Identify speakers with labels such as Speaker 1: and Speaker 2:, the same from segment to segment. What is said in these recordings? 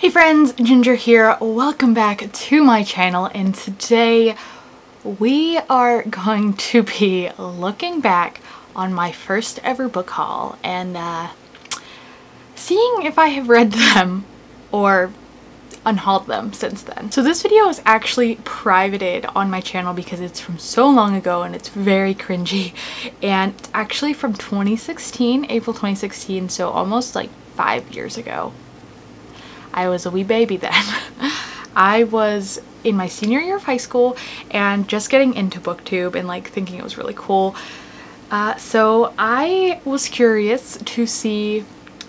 Speaker 1: Hey friends, Ginger here. Welcome back to my channel, and today we are going to be looking back on my first ever book haul and seeing if I have read them or unhauled them since then. So this video is actually privated on my channel because it's from so long ago and it's very cringy, and it's actually from 2016, April 2016, so almost like 5 years ago. I was a wee baby then. I was in my senior year of high school and just getting into booktube and like thinking it was really cool. So I was curious to see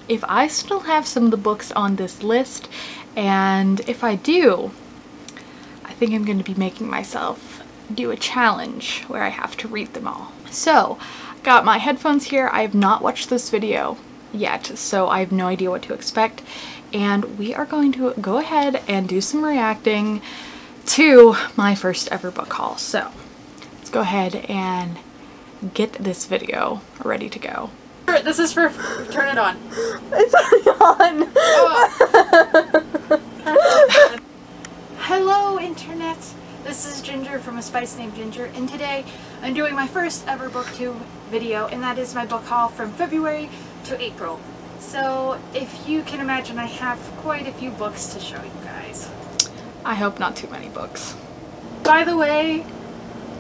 Speaker 1: if I still have some of the books on this list, and if I do, I think I'm going to be making myself do a challenge where I have to read them all. So got my headphones here. I have not watched this video yet, so I have no idea what to expect. And we are going to go ahead and do some reacting to my first ever book haul. So let's go ahead and get this video ready to go. This is for turn it on.
Speaker 2: It's already on.
Speaker 1: Oh. Hello internet. This is Ginger from A Spice Named Ginger, and today I'm doing my first ever booktube video, and that is my book haul from February to April. So, if you can imagine, I have quite a few books to show you guys. I hope not too many books. By the way,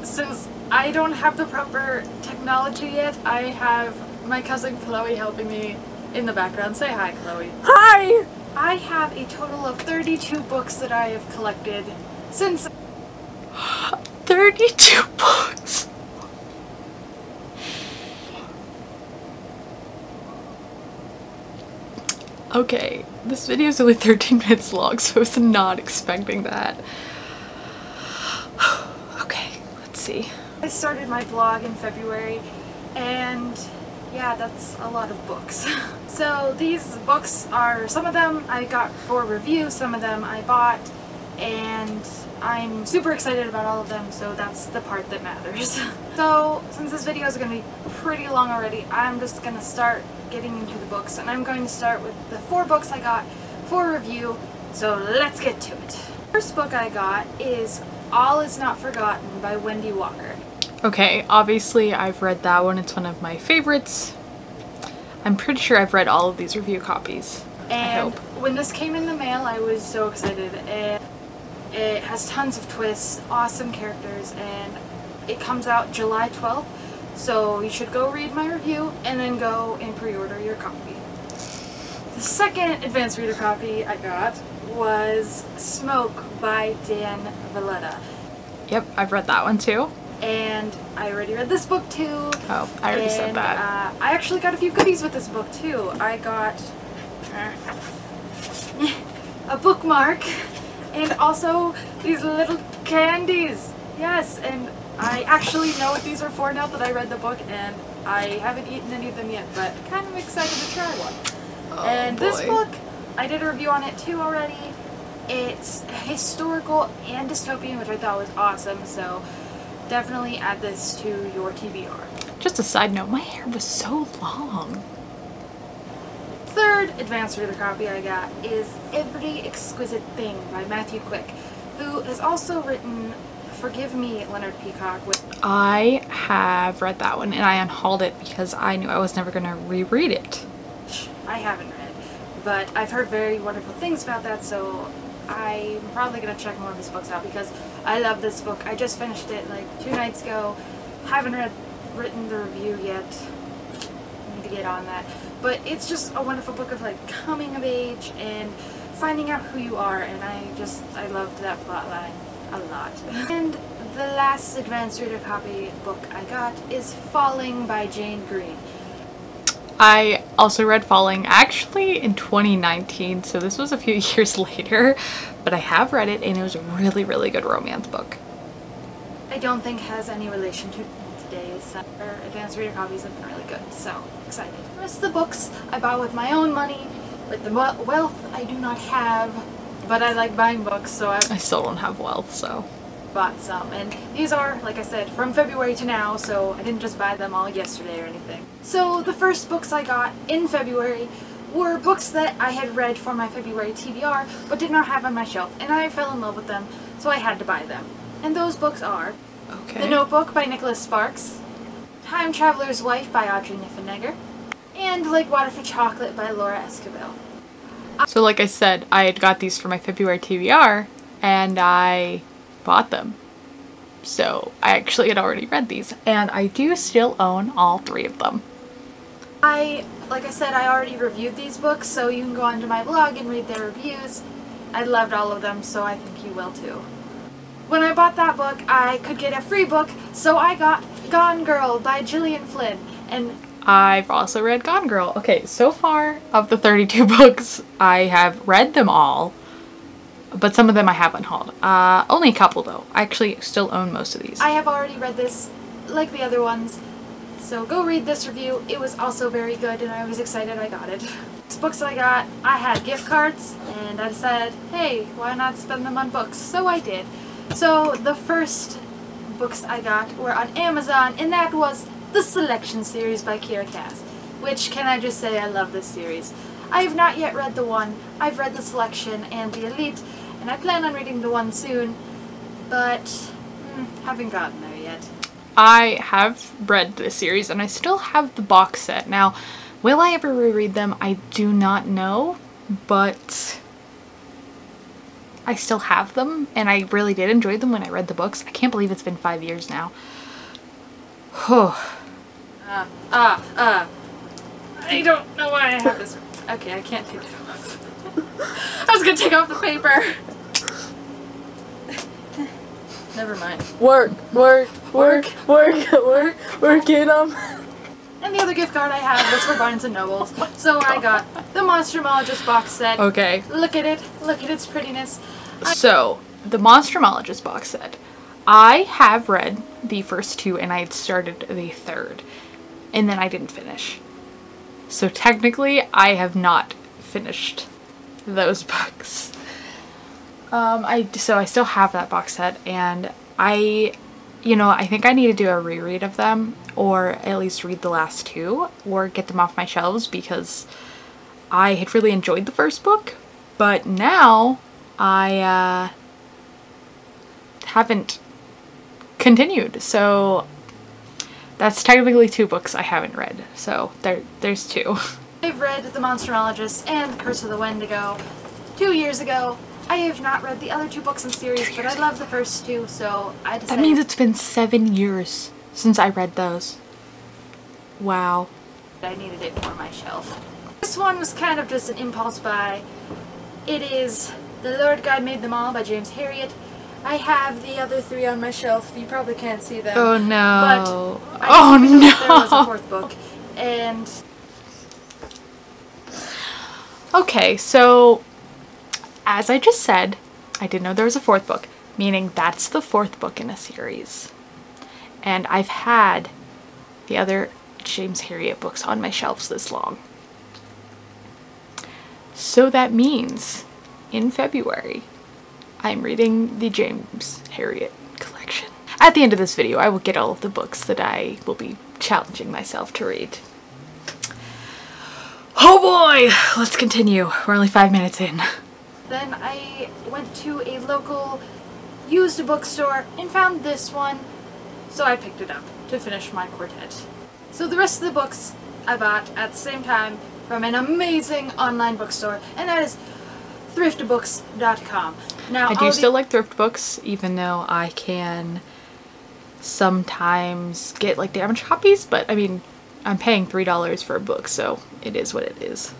Speaker 1: since I don't have the proper technology yet, I have my cousin Chloe helping me in the background. Say hi, Chloe.
Speaker 2: Hi!
Speaker 1: I have a total of 32 books that I have collected since... 32 books! Okay, this video is only 13 minutes long, so I was not expecting that. Okay, let's see. I started my blog in February, and yeah, that's a lot of books. So these books are, some of them I got for review, some of them I bought, and I'm super excited about all of them, so that's the part that matters. So since this video is going to be pretty long already, I'm just going to start getting into the books, and I'm going to start with the 4 books I got for review, so let's get to it. The first book I got is All Is Not Forgotten by Wendy Walker. Okay, obviously I've read that one. It's one of my favorites. I'm pretty sure I've read all of these review copies. And when this came in the mail, I was so excited. And it has tons of twists, awesome characters, and it comes out July 12th. So you should go read my review and then go and pre-order your copy. The second advanced reader copy I got was Smoke by Dan Valletta. Yep, I've read that one too. And I already read this book too. Oh, I already said that. I actually got a few goodies with this book too. I got a bookmark and also these little candies. Yes, and I actually know what these are for now that I read the book, and I haven't eaten any of them yet, but kind of excited to try one. Oh, and boy. This book, I did a review on it too already. It's historical and dystopian, which I thought was awesome, so definitely add this to your TBR. Just a side note, my hair was so long. Third advanced reader copy I got is Every Exquisite Thing by Matthew Quick, who has also written Forgive Me, Leonard Peacock. I have read that one, and I unhauled it because I knew I was never going to reread it. I haven't read, but I've heard very wonderful things about that, so I'm probably going to check more of his books out because I love this book. I just finished it like 2 nights ago. Haven't written the review yet. Need to get on that. But it's just a wonderful book of like coming of age and finding out who you are, and I loved that plot line a lot. And the last advanced reader copy book I got is Falling by Jane Green. I also read Falling actually in 2019, so this was a few years later, but I have read it, and it was a really, really good romance book. I don't think has any relation to today's advanced reader copies have been really good, so excited. The rest of the books I bought with my own money, with the wealth I do not have, but I like buying books, so I still don't have wealth, so bought some. And these are, like I said, from February to now, so I didn't just buy them all yesterday or anything. So the first books I got in February were books that I had read for my February TBR but did not have on my shelf, and I fell in love with them, so I had to buy them. And those books are The Notebook by Nicholas Sparks, Time Traveler's Wife by Audrey Niffenegger, and Lake Water for Chocolate by Laura Esquivel. So like I said, I had got these for my February TBR, and I bought them. So I actually had already read these, and I do still own all 3 of them. Like I said, I already reviewed these books, so you can go onto my blog and read their reviews. I loved all of them, so I think you will too. When I bought that book, I could get a free book, so I got Gone Girl by Gillian Flynn, and I've also read Gone Girl. Okay, so far of the 32 books, I have read them all, but some of them I haven't hauled. Only a couple though. I actually still own most of these. I have already read this, like the other ones, so go read this review. It was also very good, and I was excited I got it. These books I got, I had gift cards, and I decided, hey, why not spend them on books? So I did. So the first books I got were on Amazon, and that was the Selection series by Kiera Cass, which, can I just say, I love this series. I have not yet read the one. I've read the Selection and the Elite, and I plan on reading the one soon, but haven't gotten there yet. I have read this series, and I still have the box set. Now, will I ever reread them? I do not know, but I still have them, and I really did enjoy them when I read the books. I can't believe it's been 5 years now. I don't know why I have this. Okay, I can't take it off. I was gonna take off the paper. Never mind.
Speaker 2: Work it
Speaker 1: And the other gift card I had was for Barnes & Nobles, so I got the Monstermologist box set. Okay. Look at it. Look at its prettiness. So, the Monstermologist box set. I have read the first 2, and I had started the 3rd, and then I didn't finish. So technically, I have not finished those books. So I still have that box set, and I think I need to do a reread of them, or at least read the last 2, or get them off my shelves, because I had really enjoyed the first book, but now I haven't continued, so that's technically 2 books I haven't read, so there's 2. I've read The Monstermologist and The Curse of the Wendigo 2 years ago. I have not read the other 2 books in the series, but I love the first 2, so I decided— That means it's been 7 years since I read those. Wow. I needed it for my shelf. This one was kind of just an impulse buy. It is The Lord God Made Them All by James Herriot. I have the other 3 on my shelf. You probably can't see them. Oh no. But I didn't know there was a 4th book. And okay, so as I just said, I didn't know there was a 4th book, meaning that's the 4th book in a series. And I've had the other James Herriot books on my shelves this long. So that means in February, I'm reading the James Herriot collection. At the end of this video, I will get all of the books that I will be challenging myself to read. Oh boy! Let's continue. We're only 5 minutes in. Then I went to a local used bookstore and found this one, so I picked it up to finish my quartet. So the rest of the books I bought at the same time from an amazing online bookstore, and that is thriftbooks.com. Now, I do still like thrift books, even though I can sometimes get like damaged copies, but I mean, I'm paying $3 for a book, so it is what it is.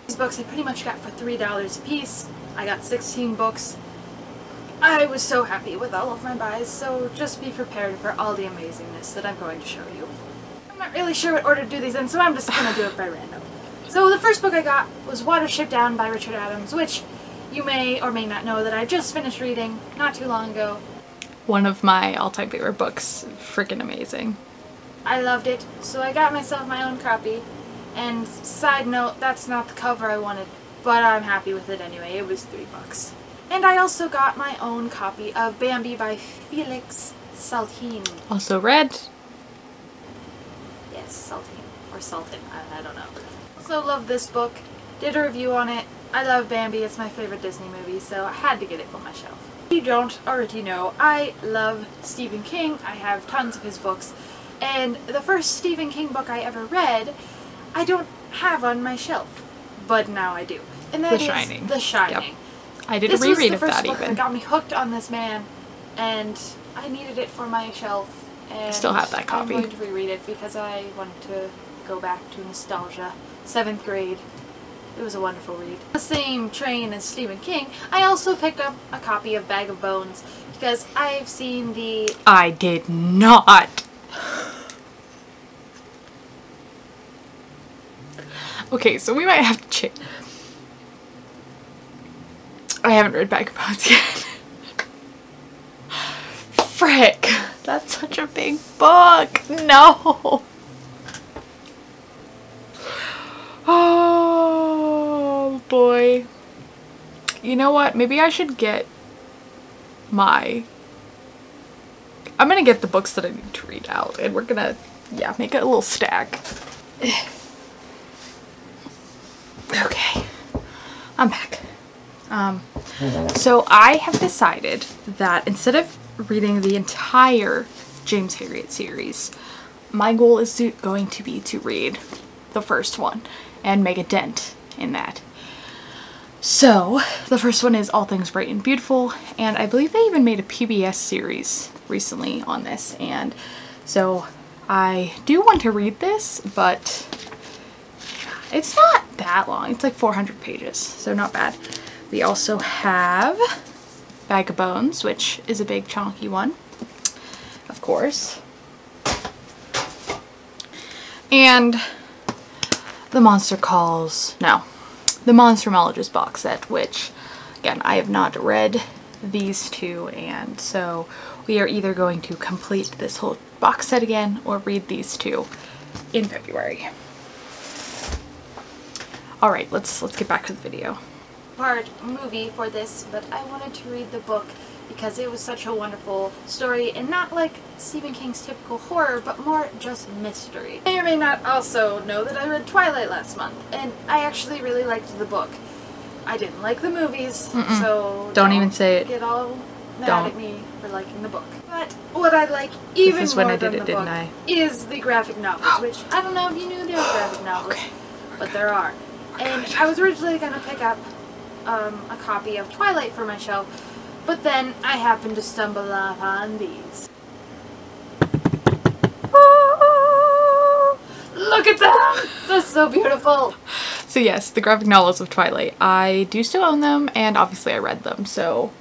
Speaker 1: These books I pretty much got for $3 a piece. I got 16 books. I was so happy with all of my buys, so just be prepared for all the amazingness that I'm going to show you. I'm not really sure what order to do these in, so I'm just gonna do it by random. So the first book I got was Watership Down by Richard Adams, which you may or may not know that I just finished reading not too long ago. One of my all-time favorite books. Freaking amazing. I loved it, so I got myself my own copy. And side note, that's not the cover I wanted, but I'm happy with it anyway. It was $3. And I also got my own copy of Bambi by Felix Saltin. Also read. Yes, Saltin. Or Sultan. I don't know. Also love this book. did a review on it. I love Bambi, it's my favorite Disney movie, so I had to get it for my shelf. If you don't already know, I love Stephen King. I have tons of his books, and the first Stephen King book I ever read, I don't have on my shelf, but now I do. And that
Speaker 2: The
Speaker 1: is
Speaker 2: Shining.
Speaker 1: The Shining.
Speaker 2: Yep. I did a reread of that
Speaker 1: This was the first book
Speaker 2: even.
Speaker 1: that got me hooked on this man, and I needed it for my shelf. And
Speaker 2: I still have that copy.
Speaker 1: I'm going to reread it because I wanted to go back to nostalgia. 7th grade. It was a wonderful read. The same train as Stephen King, I also picked up a copy of Bag of Bones because I've seen the...
Speaker 2: I did not. Okay, so we might have to change. I haven't read Bag of Bones yet. Frick! That's such a big book! No! Oh boy. You know what? Maybe I should get I'm gonna get the books that I need to read out, and we're gonna, yeah, make a little stack. Okay. I'm back. So I have decided that instead of reading the entire James Herriot series, my goal is going to be to read the first one and make a dent in that. So the first one is All Things Bright and Beautiful, and I believe they even made a PBS series recently on this, and so I do want to read this, but it's not that long. It's like 400 pages, so not bad. We also have Bag of Bones, which is a big chunky one, of course. And the Monstermologist box set, which, again, I have not read these two, and so we are either going to complete this whole box set again or read these two in February. Alright, let's get back to the video.
Speaker 1: Part movie for this, but I wanted to read the book because it was such a wonderful story, and not like Stephen King's typical horror, but more just mystery. You may or may not also know that I read Twilight last month, and I actually really liked the book. I didn't like the movies, so
Speaker 2: Don't even say it.
Speaker 1: Get all mad
Speaker 2: Don't.
Speaker 1: at me for liking the book. But what I like even
Speaker 2: This is when
Speaker 1: more
Speaker 2: I did
Speaker 1: than
Speaker 2: it,
Speaker 1: the book
Speaker 2: didn't I?
Speaker 1: is the graphic novels, which I don't know if you knew there were graphic novels,
Speaker 2: Okay.
Speaker 1: but there are. And I was originally going to pick up a copy of Twilight for my shelf, but then I happened to stumble upon these. Look at them! That's so beautiful!
Speaker 2: So yes, the graphic novels of Twilight. I do still own them, and obviously I read them, so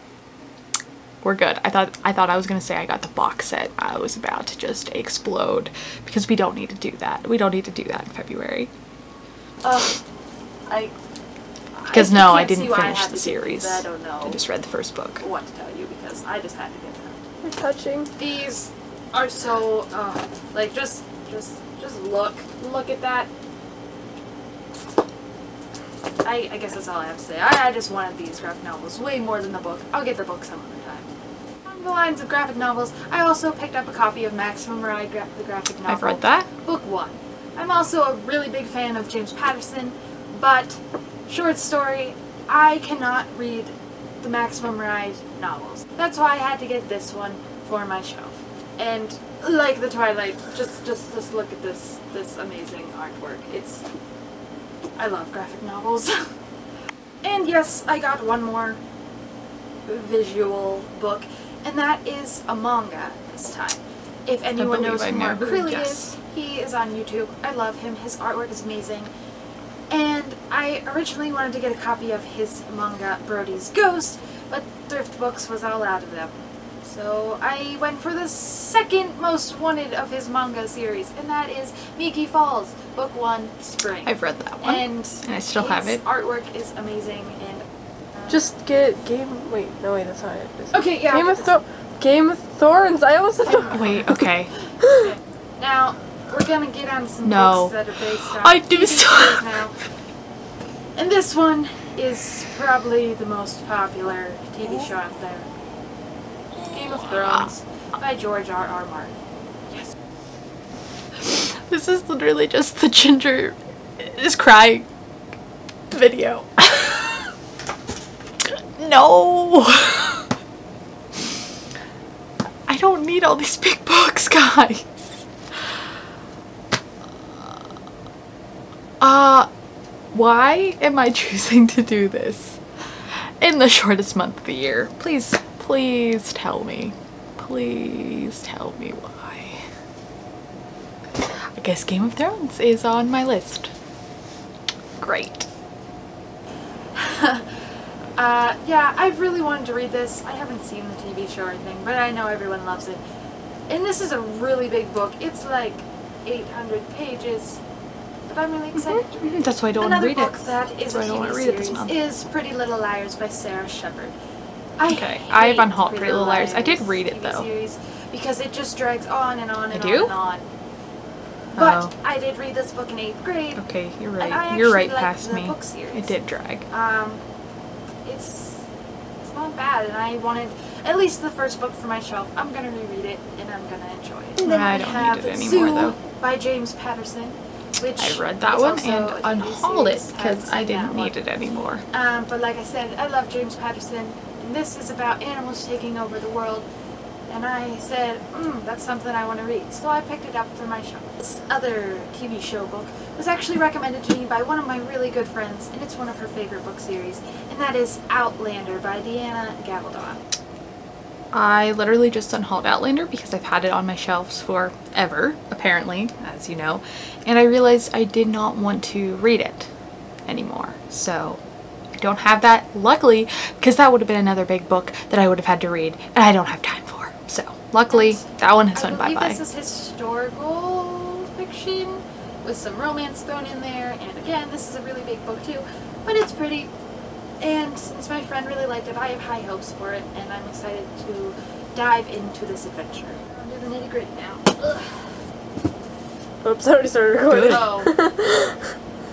Speaker 2: we're good. I thought I was gonna say I got the box set. I was about to just explode, because we don't need to do that. We don't need to do that in February. Because no, I didn't finish the series.
Speaker 1: I don't know.
Speaker 2: I just read the first book.
Speaker 1: What to tell you, because I just had to get them.
Speaker 2: They're touching.
Speaker 1: These are so, like, just look at that. I guess that's all I have to say. I just wanted these graphic novels way more than the book. I'll get the book some other time. On the lines of graphic novels, I also picked up a copy of Maximum Ride, the graphic novel.
Speaker 2: I've read that.
Speaker 1: Book 1. I'm also a really big fan of James Patterson, but short story, I cannot read the Maximum Ride novels. That's why I had to get this one for my shelf. And like the Twilight, just look at this amazing artwork. I love graphic novels. And yes, I got one more visual book, and that is a manga this time. If anyone knows who Mark Crilley is, he is on YouTube. I love him. His artwork is amazing. And I originally wanted to get a copy of his manga, Brody's Ghost, but Thrift Books was all out of them. So I went for the second most wanted of his manga series, and that is Miki Falls, Book 1, Spring.
Speaker 2: I've read that one, and I still have it.
Speaker 1: His artwork is amazing, and
Speaker 2: just get
Speaker 3: Wait, that's not it.
Speaker 1: okay, yeah.
Speaker 3: Game of Thorns. I almost said.
Speaker 2: Wait, okay.
Speaker 1: Okay. Now we're gonna get on some books that are based on
Speaker 2: I do
Speaker 1: TV
Speaker 2: so.
Speaker 1: series now, and this one is probably the most popular TV show out there. Game of Thrones by George R.R. Martin. Yes.
Speaker 2: This is literally just the ginger is crying. video. No. I don't need all these big books, guys. Why am I choosing to do this in the shortest month of the year? Please, please tell me. Please tell me why. I guess Game of Thrones is on my list. Great.
Speaker 1: Yeah, I've really wanted to read this. I haven't seen the TV show or anything, but I know everyone loves it. And this is a really big book. It's like 800 pages. But I'm really excited to read it.
Speaker 2: That's why I don't want to read it.
Speaker 1: Another book that is a TV series is Pretty Little Liars by Sarah Shepard.
Speaker 2: Okay, I've unhauled Pretty Little Liars. I did read it though.
Speaker 1: Because it just drags on and on and on and on. But I did read this book in 8th grade.
Speaker 2: Okay, you're right. You're right past me.
Speaker 1: Book series.
Speaker 2: It did drag.
Speaker 1: It's not bad, and I wanted at least the first book for my shelf. I'm gonna reread it, and I'm gonna enjoy it. And then
Speaker 2: I don't need it anymore though.
Speaker 1: By James Patterson, which
Speaker 2: I read that one and unhauled it because I didn't need it anymore.
Speaker 1: But like I said, I love James Patterson, and this is about animals taking over the world. And I said, that's something I want to read. So I picked it up for my shelf. This other TV show book was actually recommended to me by one of my really good friends, and it's one of her favorite book series, and that is Outlander by Deanna Gabaldon.
Speaker 2: I literally just unhauled Outlander because I've had it on my shelves forever, apparently, as you know, and I realized I did not want to read it anymore. So I don't have that, luckily, because that would have been another big book that I would have had to read, and I don't have time for. So luckily, that one has went bye-bye.
Speaker 1: This is historical fiction with some romance thrown in there, and again, this is a really big book too, but it's pretty. And since my friend really liked it, I have high hopes for it, and I'm excited to dive into this adventure. I'll do the nitty-gritty now. Ugh.
Speaker 3: Oops, I already started recording.
Speaker 1: Oh.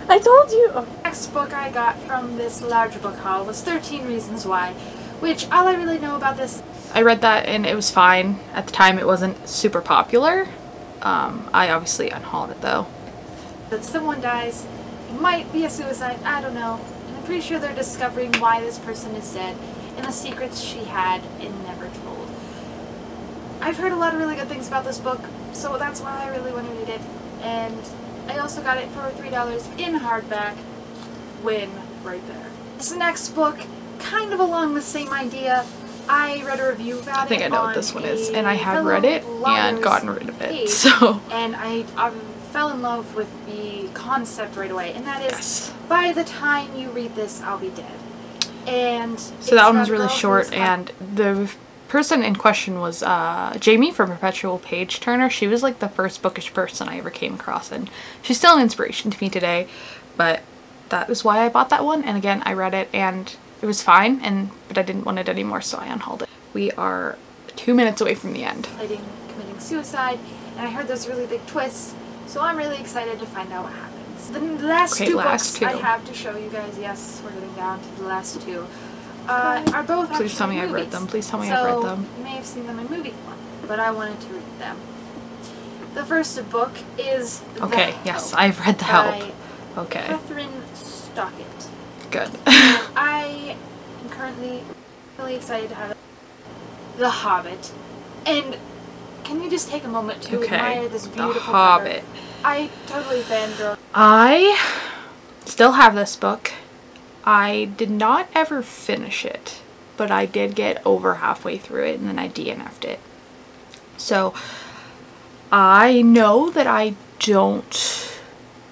Speaker 3: I told you!
Speaker 1: The next book I got from this large book haul was 13 Reasons Why, which all I really know about this...
Speaker 2: I read that and it was fine. At the time it wasn't super popular. I obviously unhauled it though.
Speaker 1: That someone dies, it might be a suicide, I don't know. And I'm pretty sure they're discovering why this person is dead and the secrets she had and never told. I've heard a lot of really good things about this book, so that's why I really want to read it. And I also got it for $3 in hardback. Win right there. This next book, kind of along the same idea. I read a review about it.
Speaker 2: I think I know what this one is, and I have read it and gotten rid of it. So,
Speaker 1: and I fell in love with the concept right away, and that is, by the time you read this, I'll be dead. And
Speaker 2: so that one was really short, and the person in question was Jamie from Perpetual Page Turner. She was like the first bookish person I ever came across, and she's still an inspiration to me today, but that is why I bought that one. And again, I read it and it was fine, but I didn't want it anymore, so I unhauled it. We are 2 minutes away from the end.
Speaker 1: Committing suicide, and I heard there's a really big twist, so I'm really excited to find out what happens. The last two books I have to show you guys, yes, we're getting down to the last two, are both actually
Speaker 2: Please tell me I've read them. Please tell me I've read them.
Speaker 1: You may have seen them in movie form, but I wanted to read them. The first book is
Speaker 2: Okay, yes, I've read The Help. Okay.
Speaker 1: Catherine Stockett.
Speaker 2: Good.
Speaker 1: I am currently really excited to have it. The Hobbit. And can you just take a moment to admire this beautiful
Speaker 2: The Hobbit.
Speaker 1: cover? I totally fangirl.
Speaker 2: I still have this book. I did not ever finish it, but I did get over halfway through it and then I DNF'd it. So I know that I don't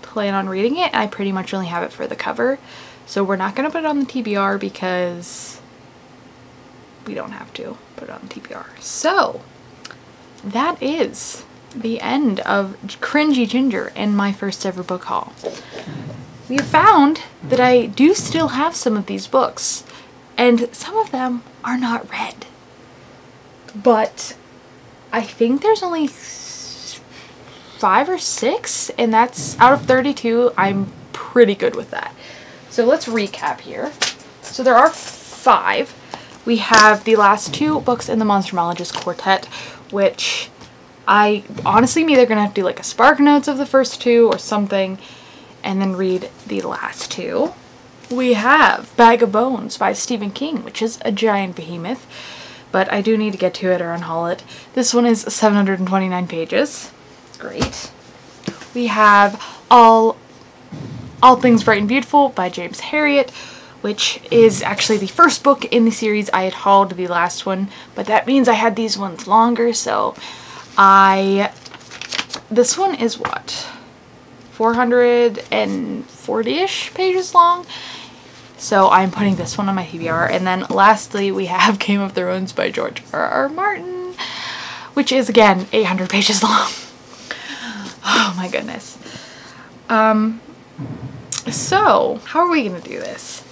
Speaker 2: plan on reading it. I pretty much only have it for the cover. So we're not going to put it on the TBR because we don't have to put it on the TBR. So that is the end of Cringy Ginger and my first ever book haul. We have found that I do still have some of these books, and some of them are not read. But I think there's only 5 or 6, and that's out of 32. I'm pretty good with that. So let's recap here. So there are 5. We have the last 2 books in the Monstermologist Quartet, which I honestly am either going to have to do like a Spark Notes of the first 2 or something, and then read the last 2. we have Bag of Bones by Stephen King, which is a giant behemoth, but I do need to get to it or unhaul it. This one is 729 pages. Great. We have All Things Bright and Beautiful by James Herriot, which is actually the first book in the series. I had hauled the last one, but that means I had these ones longer, so this one is what? 440-ish pages long. So I'm putting this one on my TBR. And then lastly, we have Game of Thrones by George R.R. Martin, which is again 800 pages long. Oh my goodness. So how are we gonna do this?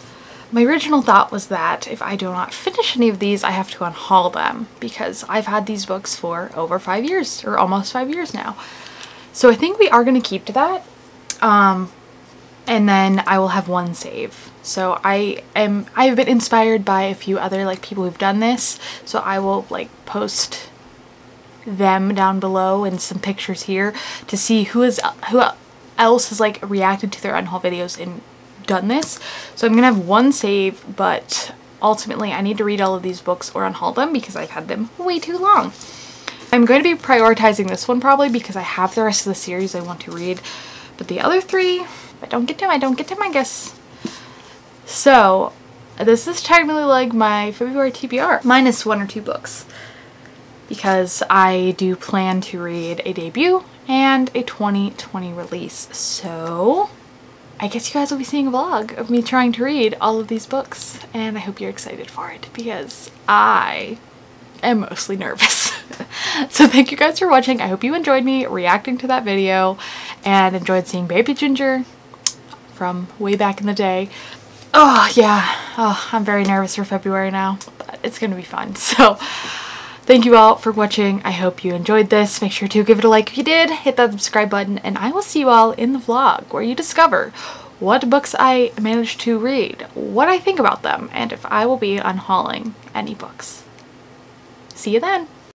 Speaker 2: My original thought was that if I do not finish any of these, I have to unhaul them, because I've had these books for over 5 years, or almost 5 years now. So I think we are going to keep to that, and then I will have one save. So I've been inspired by a few other like people who've done this, so I will like post them down below and some pictures here to see who else has like reacted to their unhaul videos and done this. So I'm gonna have one save, but ultimately I need to read all of these books or unhaul them because I've had them way too long. I'm going to be prioritizing this one probably because I have the rest of the series I want to read, but the other three, if I don't get them, I don't get them, I guess. So this is technically like my February TBR, minus 1 or 2 books, because I do plan to read a debut and a 2020 release. So I guess you guys will be seeing a vlog of me trying to read all of these books, and I hope you're excited for it because I am mostly nervous. So thank you guys for watching. I hope you enjoyed me reacting to that video and enjoyed seeing Baby Ginger from way back in the day. Oh yeah, oh, I'm very nervous for February now, but it's gonna be fun. So thank you all for watching. I hope you enjoyed this. Make sure to give it a like if you did, hit that subscribe button, and I will see you all in the vlog where you discover what books I managed to read, what I think about them, and if I will be unhauling any books. See you then!